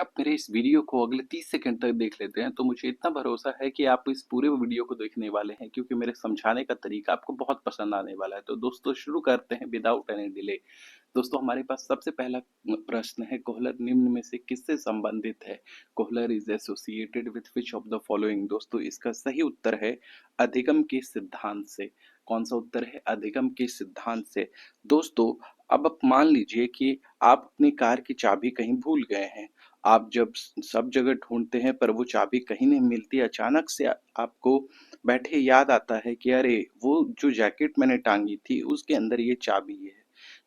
आप मेरे इस वीडियो को अगले 30 सेकंड तक देख लेते हैं तो मुझे इतना भरोसा है कि आप इस पूरे वीडियो को देखने वाले हैं, क्योंकि मेरे समझाने का तरीका आपको बहुत पसंद आने वाला है। तो दोस्तों शुरू करते हैं विदाउट एनी डिले। दोस्तों हमारे पास सबसे पहला प्रश्न है, कोहलर निम्न में से किससे संबंधित है? Kohler is associated with which of the following? दोस्तों इसका सही उत्तर है अधिगम के सिद्धांत से। कौन सा उत्तर है? अधिगम के सिद्धांत से। दोस्तों अब आप मान लीजिए कि आप अपनी कार की चाबी कहीं भूल गए हैं। आप जब सब जगह ढूंढते हैं पर वो चाबी कहीं नहीं मिलती, अचानक से आपको बैठे याद आता है कि अरे वो जो जैकेट मैंने टांगी थी उसके अंदर ये चाबी है।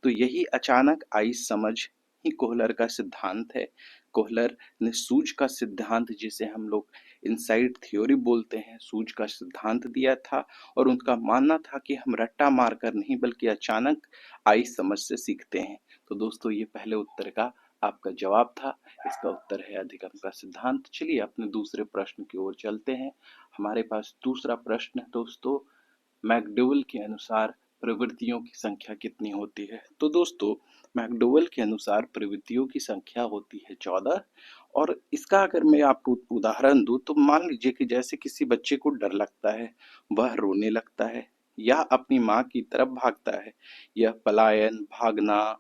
तो यही अचानक आई समझ ही कोहलर का सिद्धांत है। कोहलर ने सूझ का सिद्धांत, जिसे हम लोग इनसाइड थ्योरी बोलते हैं, सूझ का सिद्धांत दिया था। और उनका मानना था कि हम रट्टा मारकर नहीं बल्कि अचानक आई समझ से सीखते हैं। तो दोस्तों ये पहले उत्तर का आपका जवाब था। इसका उत्तर है अधिगम का सिद्धांत। चलिए अपने दूसरे प्रश्न की ओर चलते हैं। हमारे पास दूसरा प्रश्न है दोस्तों, मैकडोवेल के अनुसार प्रवृत्तियों की संख्या कितनी होती है? तो दोस्तों मैकडोवेल के अनुसार प्रवृत्तियों की संख्या होती है 14। और इसका अगर मैं आपको उदाहरण दूं तो मान लीजिए कि जैसे किसी बच्चे को डर लगता है, वह रोने लगता है या अपनी माँ की तरफ भागता है। यह पलायन, भागना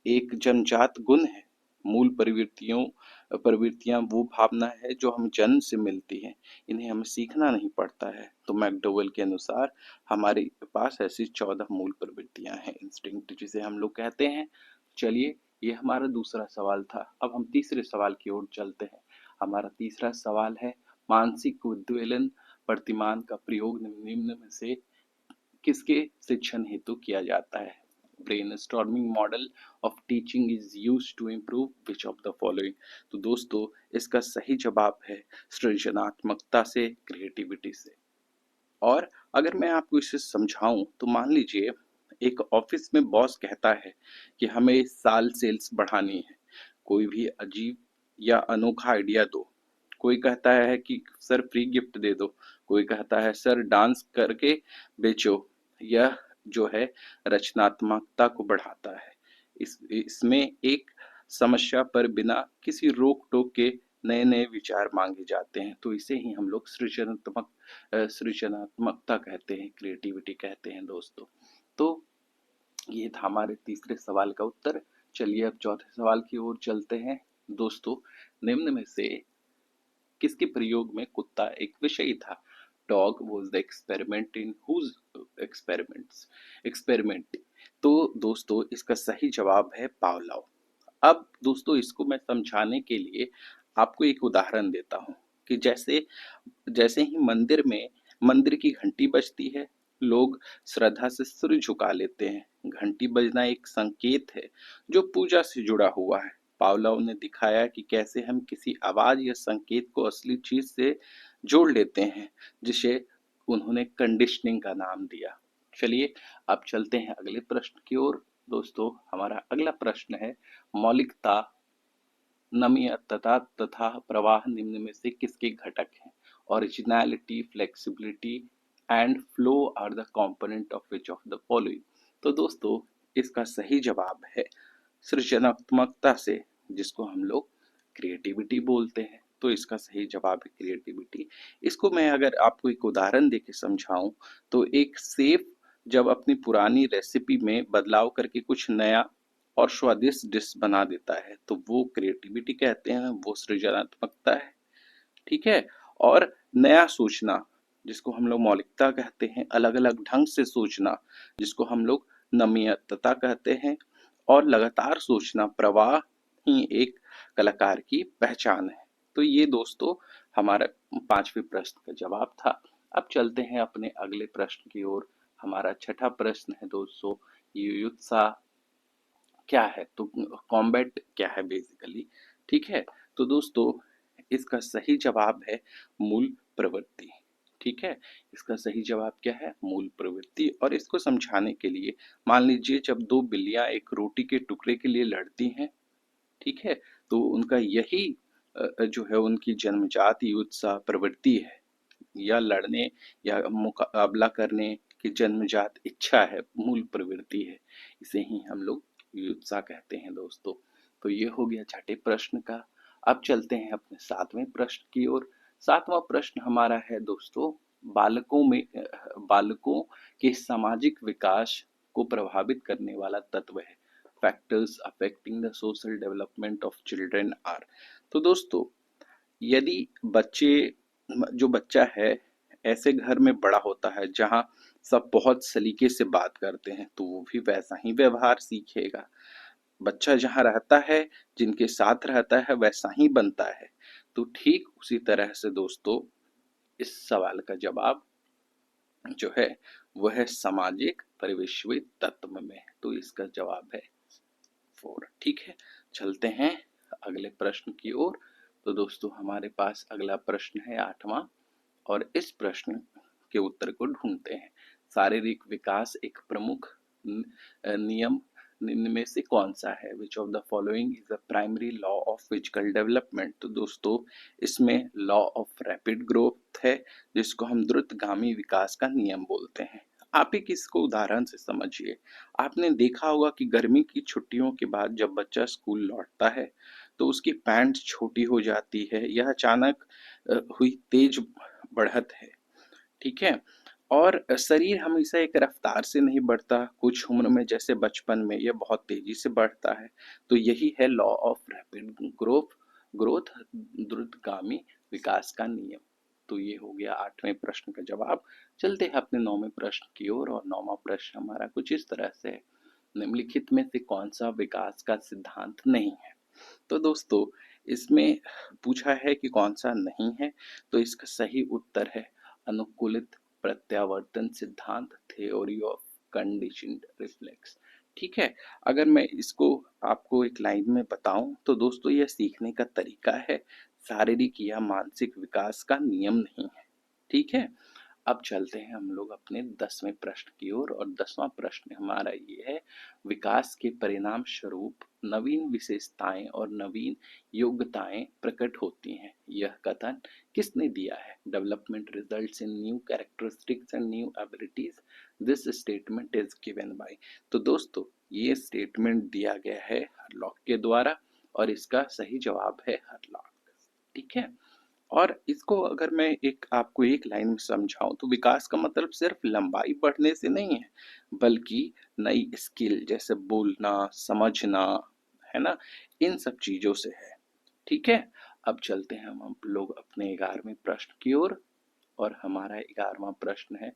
एक जन्मजात गुण है। मूल प्रवृत्तियां वो भावना है जो हम जन्म से मिलती हैं, इन्हें हमें सीखना नहीं पड़ता है। तो मैकडोवेल के अनुसार हमारे पास ऐसी 14 मूल प्रवृत्तियां हैं, इंस्टिंक्ट जिसे हम लोग कहते हैं। चलिए ये हमारा दूसरा सवाल था। अब हम तीसरे सवाल की ओर चलते हैं। हमारा तीसरा सवाल है, मानसिक उद्वेलन प्रतिमान का प्रयोग निम्न में से किसके शिक्षण हेतु किया जाता है? Brainstorming model of teaching is used to improve which of the following? तो दोस्तों इसका सही जवाब है सृजनात्मकता से, क्रिएटिविटी से। और अगर मैं आपको इसे समझाऊं तो मान लीजिए एक ऑफिस में बॉस कहता है कि हमें इस साल सेल्स बढ़ानी है। कोई भी अजीब या अनोखा आइडिया दो। कोई कहता है कि सर फ्री गिफ्ट दे दो। कोई कहता है सर डांस करके बेचो। यह जो है रचनात्मकता को बढ़ाता है। इसमें एक समस्या पर बिना किसी रोक टोक के नए नए विचार मांगे जाते हैं। तो इसे ही हम लोग सृजनात्मकता कहते हैं, क्रिएटिविटी कहते हैं दोस्तों। तो ये था हमारे तीसरे सवाल का उत्तर। चलिए अब चौथे सवाल की ओर चलते हैं। दोस्तों निम्न में से किसके प्रयोग में कुत्ता एक विषय था? Dog was the experiment in whose experiment? तो दोस्तों इसका सही जवाब है पावलोव। अब दोस्तों इसको मैं समझाने के लिए आपको एक उदाहरण देता हूँ कि जैसे जैसे ही मंदिर की घंटी बजती है, लोग श्रद्धा से सिर झुका लेते हैं। घंटी बजना एक संकेत है जो पूजा से जुड़ा हुआ है। पावलोव ने दिखाया कि कैसे हम किसी आवाज या संकेत को असली चीज से जोड़ लेते हैं, जिसे उन्होंने कंडीशनिंग का नाम दिया। चलिए अब चलते हैं अगले प्रश्न की ओर। दोस्तों हमारा अगला प्रश्न है, मौलिकता, नम्यता तथा प्रवाह निम्न में से किसके घटक हैं? Originality, flexibility and flow are the component of which of the following? तो दोस्तों इसका सही जवाब है सृजनात्मकता से, जिसको हम लोग क्रिएटिविटी बोलते हैं। तो इसका सही जवाब है क्रिएटिविटी। इसको मैं अगर आपको एक उदाहरण देके समझाऊं तो एक शेफ जब अपनी पुरानी रेसिपी में बदलाव करके कुछ नया और स्वादिष्ट डिश बना देता है तो वो क्रिएटिविटी कहते हैं, वो सृजनात्मकता है। ठीक है। और नया सोचना, जिसको हम लोग मौलिकता कहते हैं, अलग अलग ढंग से सोचना, जिसको हम लोग नम्यता कहते हैं, और लगातार सोचना, प्रवाह ही एक कलाकार की पहचान है। तो ये दोस्तों हमारा पांचवें प्रश्न का जवाब था। अब चलते हैं अपने अगले प्रश्न की ओर। हमारा छठा प्रश्न है दोस्तों, युयुत्सा क्या है? तो कॉम्बैट क्या है बेसिकली? ठीक है। तो दोस्तों इसका सही जवाब है मूल प्रवृत्ति। ठीक है। इसका सही जवाब क्या है? मूल प्रवृत्ति। और इसको समझाने के लिए मान लीजिए जब दो बिल्लियां एक रोटी के टुकड़े के लिए लड़ती हैं, ठीक है, तो उनका यही जो है उनकी जन्मजात युत्सा प्रवृत्ति है, या लड़ने या मुकाबला करने की जन्मजात इच्छा है, मूल प्रवृत्ति है। इसे ही हम लोग युत्सा कहते हैं दोस्तों। तो ये हो गया छठे प्रश्न का। अब चलते हैं अपने 7वें प्रश्न की ओर। 7वां प्रश्न हमारा है दोस्तों, बालकों के सामाजिक विकास को प्रभावित करने वाला तत्व है। Factors affecting the social development of children are. तो दोस्तों, यदि बच्चे जो बच्चा है ऐसे घर में बड़ा होता है जहाँ सब बहुत सलीके से बात करते हैं, तो वो भी वैसा ही व्यवहार सीखेगा। बच्चा जहाँ रहता है, जिनके साथ रहता है, वैसा ही बनता है। तो ठीक उसी तरह से दोस्तों, इस सवाल का जवाब जो है वह है सामाजिक परिवेशी तत्व में। तो इसका जवाब है 4। ठीक है, चलते हैं अगले प्रश्न की ओर। तो दोस्तों, हमारे पास अगला प्रश्न है 8वां, और इस प्रश्न के उत्तर को ढूंढते हैं। शारीरिक विकास एक प्रमुख नियम निम्न में से कौन सा है? विच of the following is the primary law of physical development? तो दोस्तों, इसमें लॉ ऑफ रैपिड ग्रोथ है, जिसको हम द्रुतगामी विकास का नियम बोलते हैं। आप एक इसको उदाहरण से समझिए। आपने देखा होगा कि गर्मी की छुट्टियों के बाद जब बच्चा स्कूल लौटता है, तो उसकी पैंट छोटी हो जाती है। यह अचानक हुई तेज बढ़त है, ठीक है। और शरीर हमेशा एक रफ्तार से नहीं बढ़ता, कुछ उम्र में जैसे बचपन में यह बहुत तेजी से बढ़ता है। तो यही है लॉ ऑफ रैपिड ग्रोथ, द्रुतगामी विकास का नियम। तो ये हो गया 8वें प्रश्न का जवाब। चलते हैं अपने 9वें प्रश्न की ओर, और 9वां प्रश्न हमारा कुछ इस तरह से है, निम्नलिखित में से कौन सा विकास का सिद्धांत नहीं है? तो दोस्तों, इसमें पूछा है कि कौन सा नहीं है, तो इसका सही उत्तर है अनुकूलित प्रत्यावर्तन सिद्धांत, थ्योरी ऑफ कंडीशनड रिफ्लेक्स। ठीक है, अगर मैं इसको आपको एक लाइन में बताऊं, तो दोस्तों यह सीखने का तरीका है, शारीरिक या मानसिक विकास का नियम नहीं है। ठीक है, अब चलते हैं हम लोग अपने 10वें प्रश्न की ओर, और 10वां प्रश्न हमारा ये है, विकास के परिणाम स्वरूप नवीन विशेषताएं और नवीन योग्यताएं प्रकट होती हैं। यह कथन किसने दिया है? Development results in new characteristics and new abilities, this statement is given by. तो दोस्तों, ये स्टेटमेंट दिया गया है हरलॉक के द्वारा, और इसका सही जवाब है हरलॉक। ठीक है, और इसको अगर मैं आपको एक लाइन में समझाऊं, तो विकास का मतलब सिर्फ लंबाई बढ़ने से नहीं है, बल्कि नई स्किल जैसे बोलना, समझना, है ना, इन सब चीजों से है। ठीक है, अब चलते हैं हम लोग अपने 11वें प्रश्न की ओर, और हमारा 11वां प्रश्न है,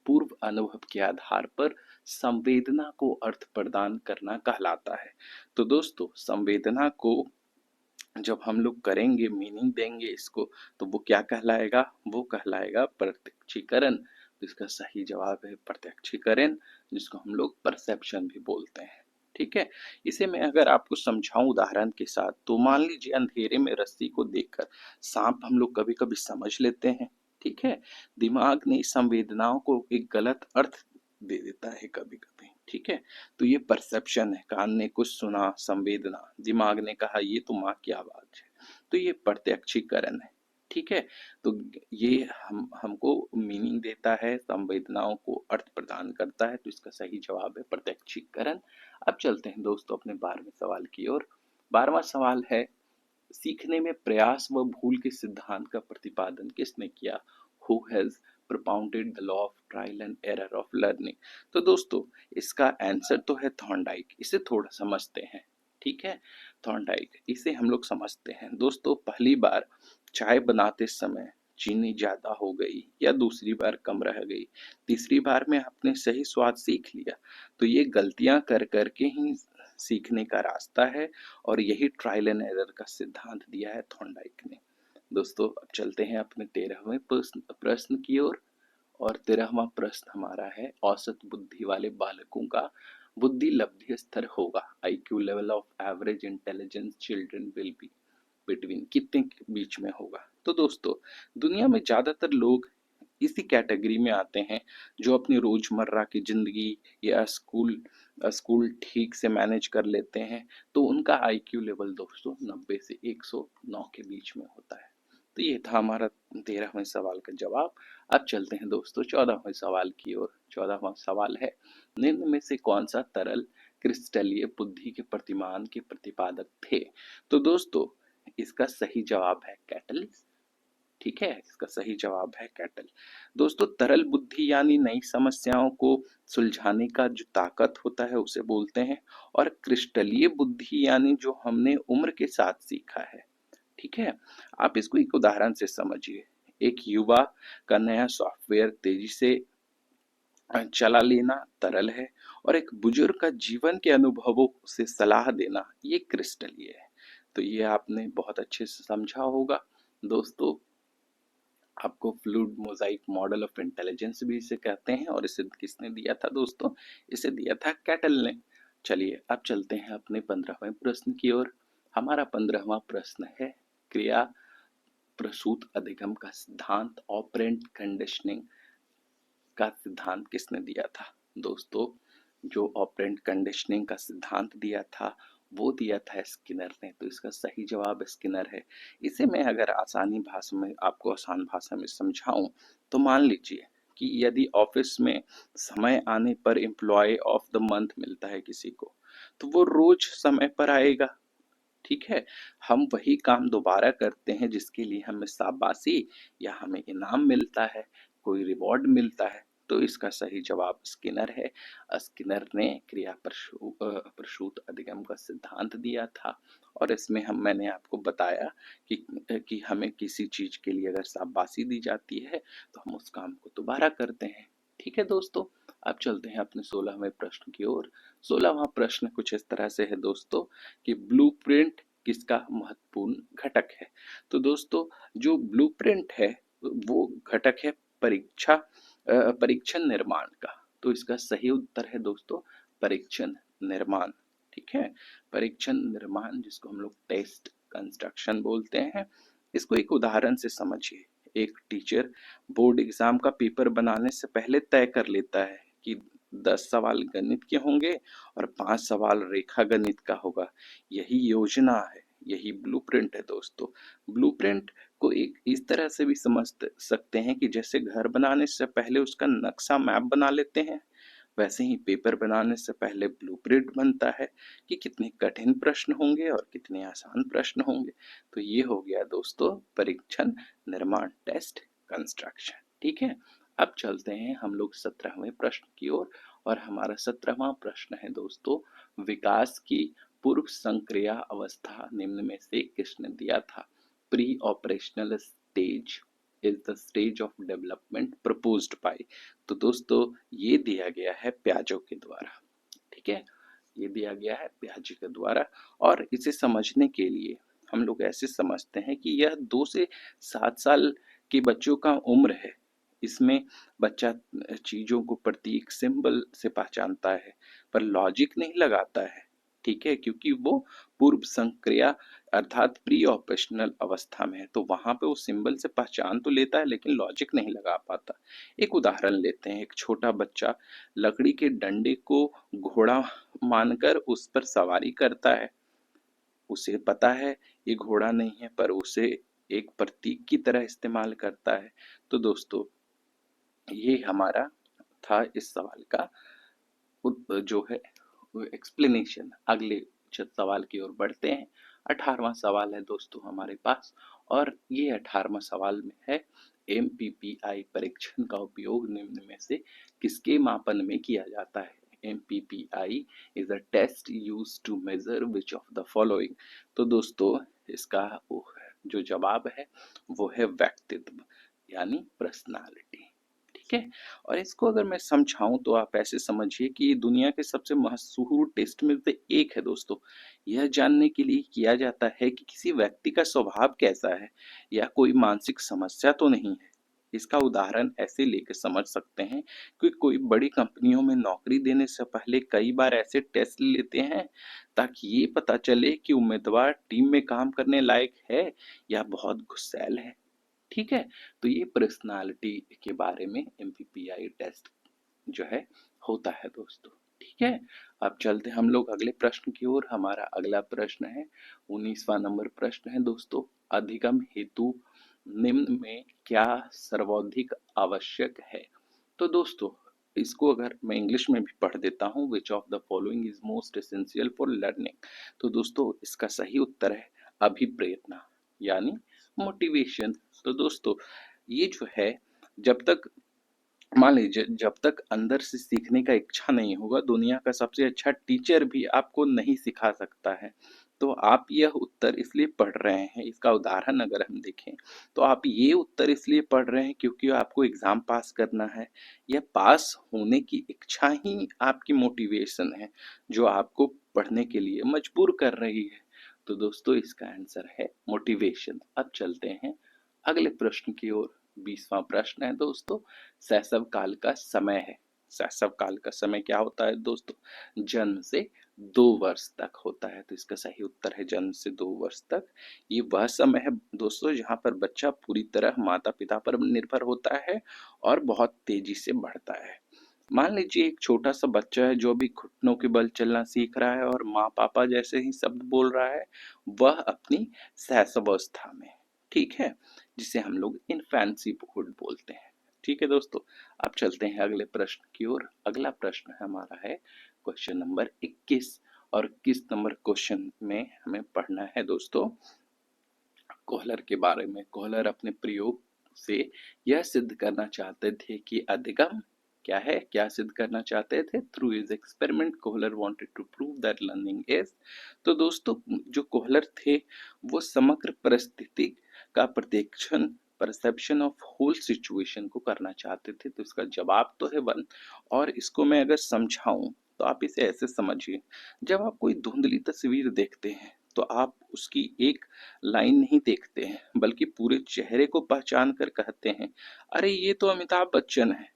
पूर्व अनुभव के आधार पर संवेदना को अर्थ प्रदान करना कहलाता है। तो दोस्तों, संवेदना को जब हम लोग करेंगे, मीनिंग देंगे इसको, तो वो क्या कहलाएगा? वो कहलाएगा प्रत्यक्षीकरण। तो इसका सही जवाब है प्रत्यक्षीकरण, जिसको हम लोग परसेप्शन भी बोलते हैं। ठीक है, इसे मैं अगर आपको समझाऊं उदाहरण के साथ, तो मान लीजिए अंधेरे में रस्सी को देखकर सांप हम लोग कभी कभी समझ लेते हैं। ठीक है, दिमाग ने संवेदनाओं को एक गलत अर्थ दे देता है कभी कभी। ठीक है, तो ये परसेप्शन है, कान ने कुछ सुना, संवेदना, दिमाग ने कहा ये तो माँ की आवाज है, तो ये प्रत्यक्षीकरण है। ठीक है, तो ये हमको मीनिंग देता है, संवेदनाओं को अर्थ प्रदान करता है। तो इसका सही जवाब है प्रत्यक्षीकरण। अब चलते हैं दोस्तों अपने 12वें सवाल की ओर। 12वां सवाल है, सीखने में प्रयास व भूल के सिद्धांत का प्रतिपादन किसने किया? Who has propounded the law of trial and error of learning? तो दोस्तों, इसका आंसर तो है थॉर्नडाइक। इसे थोड़ा समझते हैं। ठीक है, थॉर्नडाइक, इसे हम लोग समझते हैं। दोस्तों, पहली बार चाय बनाते समय चीनी ज्यादा हो गई, या दूसरी बार कम रह गई, तीसरी बार में आपने सही स्वाद सीख लिया, तो ये गलतियां कर करके ही सीखने का रास्ता है, और यही ट्रायल एंड एरर का सिद्धांत दिया है थॉर्नडाइक ने। दोस्तों, अब चलते हैं अपने 13वें प्रश्न की ओर, और 13वां प्रश्न हमारा है, औसत बुद्धि वाले बालकों का बुद्धि लब्धि स्तर होगा, IQ level of average intelligence children will be between, कितने के बीच में होगा? तो दोस्तों, दुनिया में ज्यादातर लोग इसी कैटेगरी में आते हैं, जो अपनी रोजमर्रा की जिंदगी या स्कूल ठीक से मैनेज कर लेते हैं। तो उनका IQ लेवल दोस्तों 90 से 109 के बीच में होता है। तो ये था हमारा 13वें सवाल का जवाब। अब चलते हैं दोस्तों 14वें सवाल की ओर। 14वां सवाल है, निम्न में से कौन सा तरल क्रिस्टलीय बुद्धि के प्रतिमान के प्रतिपादक थे? तो दोस्तों, इसका सही जवाब है कैटल। ठीक है, इसका सही जवाब है कैटल। दोस्तों, तरल बुद्धि यानी नई समस्याओं को सुलझाने का जो ताकत होता है उसे बोलते हैं। और क्रिस्टलीय बुद्धि यानी जो हमने उम्र के साथ सीखा है। ठीक है, आप इसको एक उदाहरण से समझिए। एक युवा का नया सॉफ्टवेयर तेजी से चला लेना तरल है, और एक बुजुर्ग का जीवन के अनुभवों से सलाह देना ये क्रिस्टलीय है। तो ये आपने बहुत अच्छे से समझा होगा। दोस्तों, आपको fluid Mosaic model of intelligence भी इसे कहते हैं, और इसे किसने दिया था दोस्तों? इसे दिया था कैटल ने। चलिए अब चलते हैं अपने 15वें प्रश्न की ओर। हमारा 15वां प्रश्न है, क्रिया प्रसूत अधिगम का सिद्धांत ऑपरेंट कंडीशनिंग का सिद्धांत किसने दिया था? दोस्तों, जो ऑपरेंट कंडीशनिंग का सिद्धांत दिया था वो दिया था स्किनर ने। तो इसका सही जवाब स्किनर है। इसे मैं अगर आसान भाषा में समझाऊं तो मान लीजिए कि यदि ऑफिस में समय आने पर एम्प्लॉय ऑफ द मंथ मिलता है किसी को, तो वो रोज समय पर आएगा। ठीक है, हम वही काम दोबारा करते हैं जिसके लिए हमें शाबाशी या हमें इनाम मिलता है, कोई रिवॉर्ड मिलता है। तो इसका सही जवाब स्किनर है। स्किनर ने प्रसूत अधिगम का सिद्धांत दिया था, और इसमें मैंने आपको बताया कि हमें किसी चीज के लिए अगर शाबाशी दी जाती है तो हम उस काम को दोबारा करते हैं। ठीक है दोस्तों, अब चलते हैं अपने 16वें प्रश्न की ओर। 16वां प्रश्न कुछ इस तरह से है दोस्तों कि ब्लूप्रिंट किसका महत्वपूर्ण घटक है? तो दोस्तों, जो ब्लूप्रिंट है वो घटक है परीक्षण निर्माण का। तो इसका सही उत्तर है दोस्तों परीक्षण निर्माण। ठीक है, परीक्षण निर्माण जिसको हम लोग टेस्ट कंस्ट्रक्शन बोलते हैं। इसको एक उदाहरण से समझिए। एक टीचर बोर्ड एग्जाम का पेपर बनाने से पहले तय कर लेता है कि 10 सवाल गणित के होंगे और 5 सवाल रेखा गणित का होगा। यही योजना है, यही ब्लूप्रिंट है दोस्तों। ब्लूप्रिंट को एक इस तरह से भी समझ सकते हैं कि जैसे घर बनाने से पहले उसका नक्शा मैप बना लेते हैं, वैसे ही पेपर बनाने से पहले ब्लूप्रिंट बनता है कि कितने कठिन प्रश्न होंगे और कितने आसान प्रश्न होंगे। तो ये हो गया दोस्तों परीक्षण निर्माण टेस्ट कंस्ट्रक्शन। ठीक है, अब चलते हैं हम लोग 17वें प्रश्न की ओर। और हमारा 17वां प्रश्न है दोस्तों, विकास की पूर्व संक्रिया अवस्था निम्न में से किसने दिया था? Pre operational stage is the stage of development proposed by. तो दोस्तों, ये दिया गया है प्याजो के द्वारा। ठीक है, ये दिया गया है प्याजे के द्वारा। और इसे समझने के लिए हम लोग ऐसे समझते हैं कि यह 2 से 7 साल के बच्चों का उम्र है। इसमें बच्चा चीजों को प्रतीक सिंबल से पहचानता है, पर लॉजिक नहीं लगाता है। ठीक है, क्योंकि वो पूर्व संक्रिया अर्थात प्री ऑपरेशनल अवस्था में है, तो वहां पे वो सिंबल से पहचान तो लेता है लेकिन लॉजिक नहीं लगा पाता। एक उदाहरण लेते हैं। एक छोटा बच्चा लकड़ी के डंडे को घोड़ा मानकर उस पर सवारी करता है। उसे पता है ये घोड़ा नहीं है, पर उसे एक प्रतीक की तरह इस्तेमाल करता है। तो दोस्तों, ये हमारा था इस सवाल का जो है एक्सप्लेनेशन। अगले सवाल की ओर बढ़ते हैं। 18वां सवाल है दोस्तों हमारे पास, और ये 18वां सवाल में है, MPPI परीक्षण का उपयोग निम्न में से किसके मापन में किया जाता है? MPPI is a test used to measure which of the following। तो दोस्तों, इसका जो जवाब है वो है व्यक्तित्व यानी पर्सनालिटी। ठीक है, और इसको अगर मैं समझाऊं तो आप ऐसे समझिए कि ये दुनिया के सबसे मशहूर टेस्ट में से एक है दोस्तों। यह जानने के लिए किया जाता है कि किसी व्यक्ति का स्वभाव कैसा है या कोई मानसिक समस्या तो नहीं है। इसका उदाहरण ऐसे लेके समझ सकते हैं कि कोई बड़ी कंपनियों में नौकरी देने से पहले कई बार ऐसे टेस्ट लेते हैं ताकि ये पता चले कि उम्मीदवार टीम में काम करने लायक है या बहुत गुस्सैल है। ठीक है, तो ये पर्सनालिटी के बारे में MPPI टेस्ट जो है होता है दोस्तों। ठीक है, अब चलते हम लोग अगले प्रश्न की ओर। हमारा अगला प्रश्न है 19वां नंबर प्रश्न है दोस्तों, अधिगम हेतु निम्न में क्या सर्वाधिक आवश्यक है? तो दोस्तों, इसको अगर मैं इंग्लिश में भी पढ़ देता हूँ, विच of the following is most essential for learning. तो दोस्तों, इसका सही उत्तर है अभिप्रेरणा यानी मोटिवेशन। तो दोस्तों ये जो है, जब तक मान लीजिए जब तक अंदर से सीखने का इच्छा नहीं होगा, दुनिया का सबसे अच्छा टीचर भी आपको नहीं सिखा सकता है। तो आप यह उत्तर इसलिए पढ़ रहे हैं, इसका उदाहरण अगर हम देखें तो आप ये उत्तर इसलिए पढ़ रहे हैं क्योंकि आपको एग्जाम पास करना है। यह पास होने की इच्छा ही आपकी मोटिवेशन है, जो आपको पढ़ने के लिए मजबूर कर रही है। तो दोस्तों इसका आंसर है मोटिवेशन। अब चलते हैं अगले प्रश्न की ओर। 20वां प्रश्न है दोस्तों, शैशव काल का समय है। शैशव काल का समय क्या होता है दोस्तों? जन्म से 2 वर्ष तक होता है। तो इसका सही उत्तर है जन्म से 2 वर्ष तक। ये वह समय है दोस्तों जहाँ पर बच्चा पूरी तरह माता पिता पर निर्भर होता है और बहुत तेजी से बढ़ता है। मान लीजिए एक छोटा सा बच्चा है जो भी घुटनों के बल चलना सीख रहा है और माँ पापा जैसे ही शब्द बोल रहा है, वह अपनी शैशवावस्था में, ठीक है, जिसे हम लोग इन्फेंसी बोलते हैं। ठीक है दोस्तों, अब चलते हैं अगले प्रश्न की ओर। अगला प्रश्न हमारा है क्वेश्चन नंबर 21 और 21 नंबर क्वेश्चन में हमें पढ़ना है दोस्तों कोहलर के बारे में। कोहलर अपने प्रयोग से यह सिद्ध करना चाहते थे कि अधिगम क्या है, क्या सिद्ध करना चाहते थे? Through his experiment Kohler wanted to prove that learning is. तो दोस्तों जो कोहलर थे वो समग्र परिस्थिति का प्रत्यक्षण, परसेप्शन ऑफ होल सिचुएशन को करना चाहते थे। तो इसका जवाब तो है 1। और इसको मैं अगर समझाऊं तो आप इसे ऐसे समझिए, जब आप कोई धुंधली तस्वीर देखते हैं तो आप उसकी एक लाइन नहीं देखते हैं, बल्कि पूरे चेहरे को पहचान कर कहते हैं, अरे ये तो अमिताभ बच्चन है।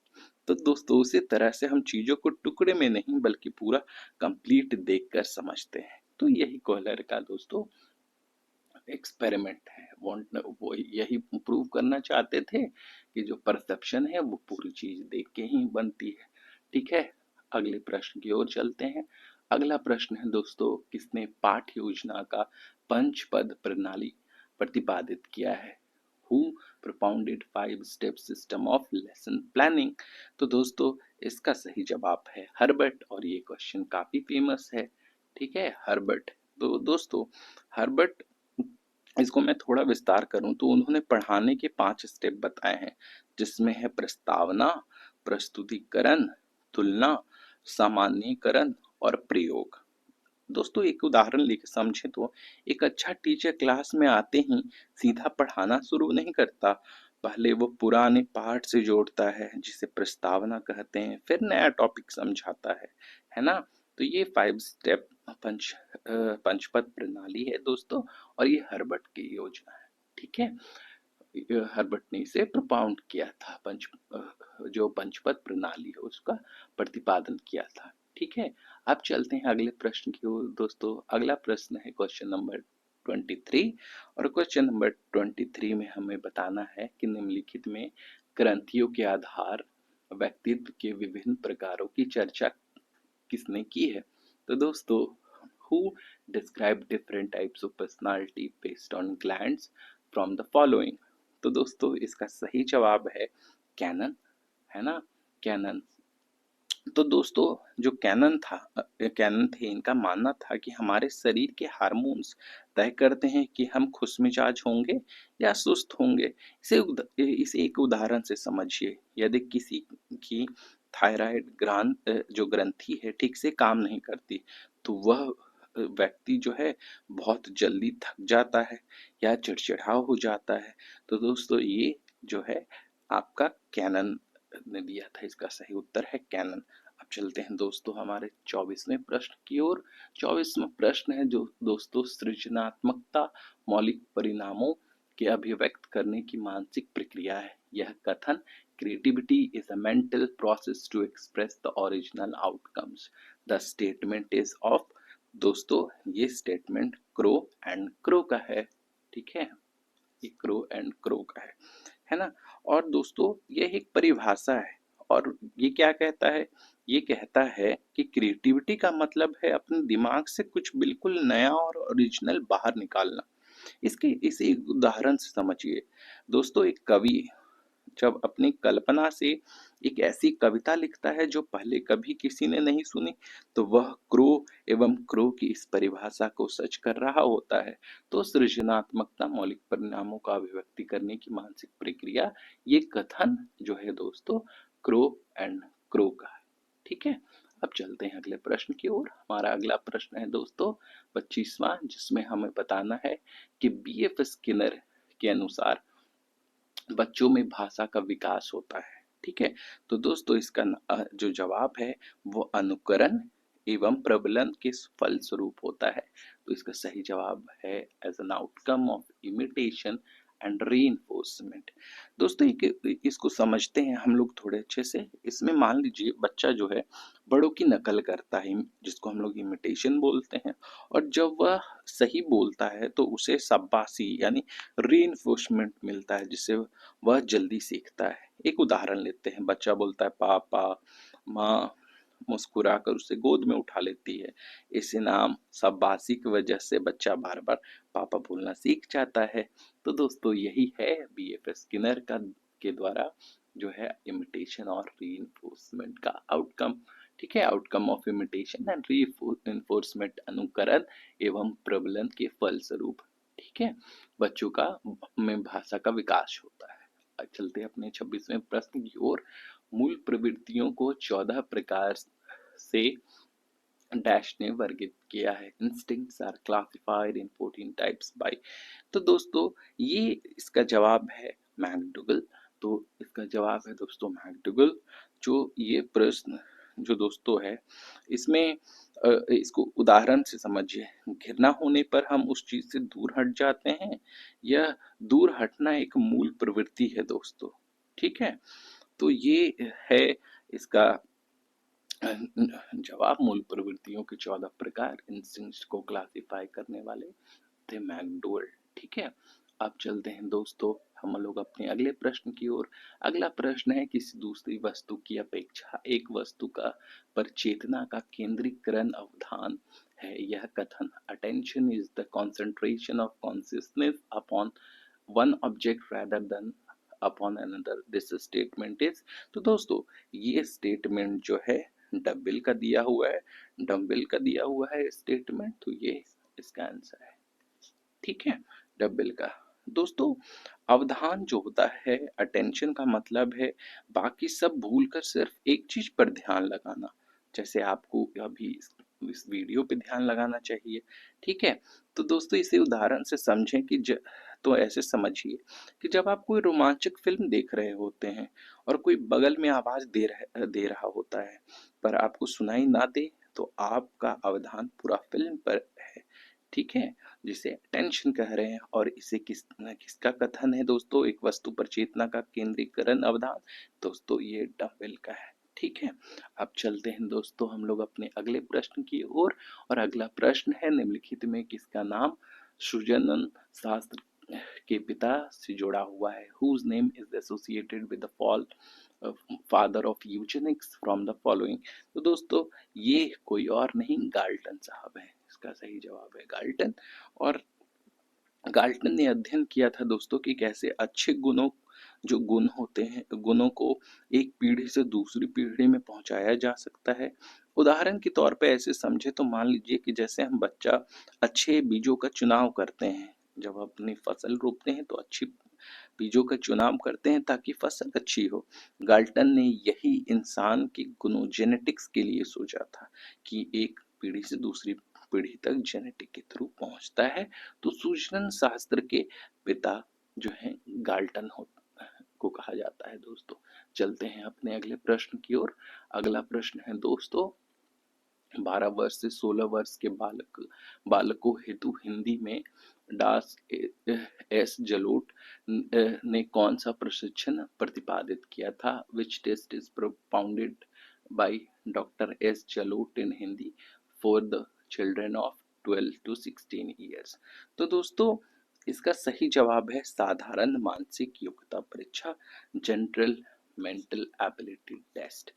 तो दोस्तों उसी तरह से हम चीजों को टुकड़े में नहीं बल्कि पूरा कंप्लीट देखकर समझते हैं। तो यही कोहलर का दोस्तों एक्सपेरिमेंट है। वो यही प्रूव करना चाहते थे कि जो परसेप्शन है वो पूरी चीज देख के ही बनती है। ठीक है, अगले प्रश्न की ओर चलते हैं। अगला प्रश्न है दोस्तों, किसने पाठ्य योजना का पंचपद प्रणाली प्रतिपादित किया है? Who propounded 5-step system of lesson planning? तो दोस्तों इसका सही जवाब है हर्बर्ट, और ये क्वेश्चन काफी फेमस है। ठीक है, हर्बर्ट। तो दोस्तों हर्बर्ट, इसको मैं थोड़ा विस्तार करूं तो उन्होंने पढ़ाने के 5 स्टेप बताए हैं, जिसमें है प्रस्तावना, प्रस्तुतिकरण, तुलना, सामान्यीकरण और प्रयोग। दोस्तों एक उदाहरण लेके समझे तो एक अच्छा टीचर क्लास में आते ही सीधा पढ़ाना शुरू नहीं करता। पहले वो पुराने पाठ से जोड़ता है, जिसे प्रस्तावना कहते हैं, फिर नया टॉपिक समझाता है ना। तो ये 5 स्टेप पंचपद प्रणाली है दोस्तों, और ये हर्बर्ट की योजना है। ठीक है, हर्बर्ट ने इसे प्रोपाउंड किया था, जो पंचपद प्रणाली है उसका प्रतिपादन किया था। ठीक है, अब चलते हैं अगले प्रश्न की ओर दोस्तों। अगला प्रश्न है क्वेश्चन नंबर 23, और क्वेश्चन नंबर 23 में हमें बताना है कि निम्नलिखित में ग्रंथियों के आधार व्यक्तित्व के विभिन्न प्रकारों की चर्चा किसने की है? तो दोस्तों who describe different types of personality based on glands from the following? तो दोस्तों इसका सही जवाब है कैनन, है ना, कैनन। तो दोस्तों जो कैनन थे, इनका मानना था कि हमारे शरीर के हार्मोन्स तय करते हैं कि हम खुशमिजाज होंगे या सुस्त होंगे। इसे एक उदाहरण से समझिए। यदि किसी की थायराइड जो ग्रंथि है ठीक से काम नहीं करती, तो वह व्यक्ति जो है बहुत जल्दी थक जाता है या चिड़चिड़ाव हो जाता है। तो दोस्तों ये जो है आपका कैनन ने दिया था, इसका सही उत्तर है कैनन। अब चलते हैं दोस्तों हमारे 24वें प्रश्न की ओर। 24वां प्रश्न है जो दोस्तों सृजनात्मकता मौलिक परिणामों के अभिव्यक्त करने की मानसिक प्रक्रिया है। यह कथन creativity is a mental process to express the original outcomes. The statement is of. दोस्तों ये स्टेटमेंट क्रो एंड क्रो का है। ठीक है, ये क्रो एंड क्रो का है ना। और दोस्तों यह एक परिभाषा है, और ये क्या कहता है? ये कहता है कि क्रिएटिविटी का मतलब है अपने दिमाग से कुछ बिल्कुल नया और ओरिजिनल बाहर निकालना। इसे एक उदाहरण से समझिए। दोस्तों एक कवि जब अपनी कल्पना से एक ऐसी कविता लिखता है जो पहले कभी किसी ने नहीं सुनी, तो वह क्रो एवं क्रो की इस परिभाषा को सच कर रहा होता है। तो सृजनात्मकता मौलिक परिणामों का अभिव्यक्ति करने की मानसिक प्रक्रिया, ये कथन जो है दोस्तों क्रो एंड क्रो का है। ठीक है, अब चलते हैं अगले प्रश्न की ओर। हमारा अगला प्रश्न है दोस्तों 25वां, जिसमें हमें बताना है कि बीएफ स्किनर के अनुसार बच्चों में भाषा का विकास होता है। ठीक है, तो दोस्तों इसका जो जवाब है वो अनुकरण एवं प्रबलन के फलस्वरूप होता है। तो इसका सही जवाब है as an outcome of imitation and reinforcement. दोस्तों इसको समझते हैं हम लोग थोड़े अच्छे से। इसमें मान लीजिए बच्चा जो है बड़ों की नकल करता है, जिसको हम लोग इमिटेशन बोलते हैं, और जब वह सही बोलता है तो उसे शाबाशी यानी रीइंफोर्समेंट मिलता है, जिससे वह जल्दी सीखता है। एक उदाहरण लेते हैं, बच्चा बोलता है पापा, माँ, मुस्कुराकर उसे गोद में उठा लेती है। इस इनाम शाबाशी की वजह से बच्चा बार बार पापा बोलना सीख जाता है। तो दोस्तों यही है बीएफ स्किनर का के द्वारा जो है इमिटेशन और रीइंफोर्समेंट का आउटकम। ठीक है, outcome of imitation and reinforcement अनुकरण एवं प्रबलन के फलस्वरूप। ठीक है, बच्चों का में भाषा का विकास होता है। अब चलते हैं अपने 26वें प्रश्न की ओर। मूल प्रवृत्तियों को 14 प्रकार से डैश ने वर्गित किया है। Instincts are classified in 14 types by. तो दोस्तों ये इसका जवाब है मैकडूगल। तो इसका जवाब है दोस्तों मैकडूगल। जो ये प्रश्न जो दोस्तों है इसमें इसको उदाहरण से समझिए। घृणा होने पर हम उस चीज से दूर हट जाते हैं। यह दूर हटना एक मूल प्रवृत्ति है दोस्तों। ठीक है, तो ये है इसका जवाब। मूल प्रवृत्तियों के 14 प्रकार इंस्टिंक्ट्स को क्लासिफाई करने वाले थे मैकडूगल। ठीक है, अब चलते हैं दोस्तों हम लोग अपने अगले प्रश्न की ओर। अगला प्रश्न है किसी दूसरी वस्तु की अपेक्षा एक वस्तु का पर चेतना का केंद्रीकरण अवधान है। यह कथन attention is the concentration of consciousness upon one object rather than upon another, this statement is. तो दोस्तों ये स्टेटमेंट जो है डम्बल का दिया हुआ है, डम्बल का दिया हुआ है स्टेटमेंट, तो ये इसका आंसर है। ठीक है, डम्बल का। दोस्तों अवधान जो होता है, अटेंशन का मतलब है बाकी सब भूलकर सिर्फ एक चीज पर ध्यान लगाना। जैसे आपको अभी इस वीडियो पे ध्यान लगाना चाहिए। ठीक है, तो दोस्तों इसे उदाहरण से समझें कि तो ऐसे समझिए कि जब आप कोई रोमांचक फिल्म देख रहे होते हैं और कोई बगल में आवाज दे रहा होता है, पर आपको सुनाई ना दे, तो आपका अवधान पूरा फिल्म पर है। ठीक है, जिसे अटेंशन कह रहे हैं। और इसे किसका कथन है दोस्तों, एक वस्तु पर चेतना का केंद्रीकरण अवधान। दोस्तों ये डम्बल का है। ठीक है, अब चलते हैं दोस्तों हम लोग अपने अगले प्रश्न की ओर। और अगला प्रश्न है निम्नलिखित में किसका नाम सृजनन शास्त्र के पिता से जुड़ा हुआ है। whose name is associated with the fall father of Eugenix from the following. तो दोस्तों ये कोई और नहीं गाल्टन साहब है। इसका सही जवाब है गाल्टन। और गाल्टन ने अध्ययन किया था दोस्तों कि कैसे अच्छे गुणों जो गुण होते हैं, गुणों को एक पीढ़ी से दूसरी पीढ़ी में पहुंचाया जा सकता है। उदाहरण के तौर पे ऐसे समझे तो मान लीजिए कि जैसे हम बच्चा अच्छे बीजों का चुनाव करते हैं, जब अपनी फसल रोपते हैं तो अच्छी बीजों का चुनाव करते हैं ताकि फसल अच्छी हो। गाल्टन ने यही इंसान के गुणों जेनेटिक्स के लिए सोचा था कि एक पीढ़ी से दूसरी पीढ़ी तक जेनेटिक के थ्रू पहुंचता है। तो सूचना शास्त्र के पिता जो है गाल्टन को कहा जाता है दोस्तों। चलते हैं अपने अगले प्रश्न की ओर। अगला प्रश्न है दोस्तों 12 वर्ष से 16 वर्ष के बालकों हेतु हिंदी में दास एस जलोट ने कौन सा प्रशिक्षण प्रतिपादित किया था। Which test is propounded by doctor S Jalota in Hindi for the children of 12 to 16 years. तो दोस्तों इसका सही जवाब है साधारण मानसिक योग्यता परीक्षा, जनरल मेंटल एबिलिटी टेस्ट।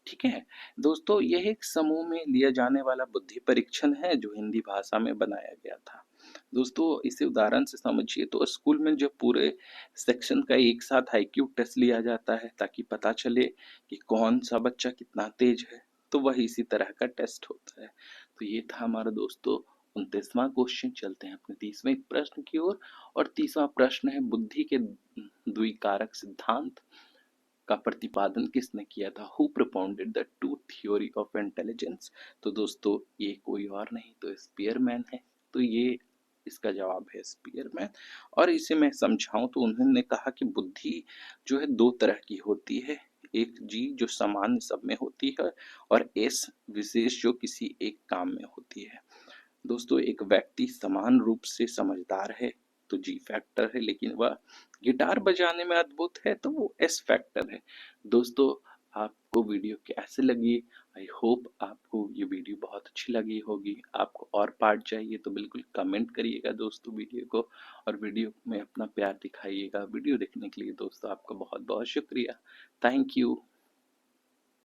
ठीक है दोस्तों, यह एक समूह में लिया जाने वाला बुद्धि परीक्षण है जो हिंदी भाषा में बनाया गया था। दोस्तों इसे उदाहरण से समझिए तो स्कूल में जब पूरे सेक्शन का एक साथ आईक्यू टेस्ट लिया जाता है ताकि पता चले कि कौन सा बच्चा कितना तेज है, तो वह इसी तरह का टेस्ट होता है। तो ये था हमारा दोस्तों 29वां क्वेश्चन। चलते हैं अपने 30वें प्रश्न की ओर। और 30वां प्रश्न है, बुद्धि के द्विकारक सिद्धांत का प्रतिपादन किसने किया था? Who propounded the two theory of intelligence? तो दोस्तों ये कोई और नहीं तो स्पीयरमैन है। तो ये इसका जवाब है स्पीयरमैन। और इसे मैं समझाऊं तो उन्होंने कहा कि बुद्धि जो है दो तरह की होती है, एक जी जो सामान्य सब में होती है और एस विशेष जो किसी एक काम में होती है। दोस्तों एक व्यक्ति समान रूप से समझदार है तो जी फैक्टर है, लेकिन वह गिटार बजाने में अद्भुत है तो वो एस फैक्टर है। दोस्तों आपको वीडियो कैसे लगी? आई होप आपको ये वीडियो बहुत अच्छी लगी होगी। आपको और पार्ट चाहिए तो बिल्कुल कमेंट करिएगा दोस्तों वीडियो को, और वीडियो में अपना प्यार दिखाइएगा। वीडियो देखने के लिए दोस्तों आपका बहुत बहुत शुक्रिया। Thank you.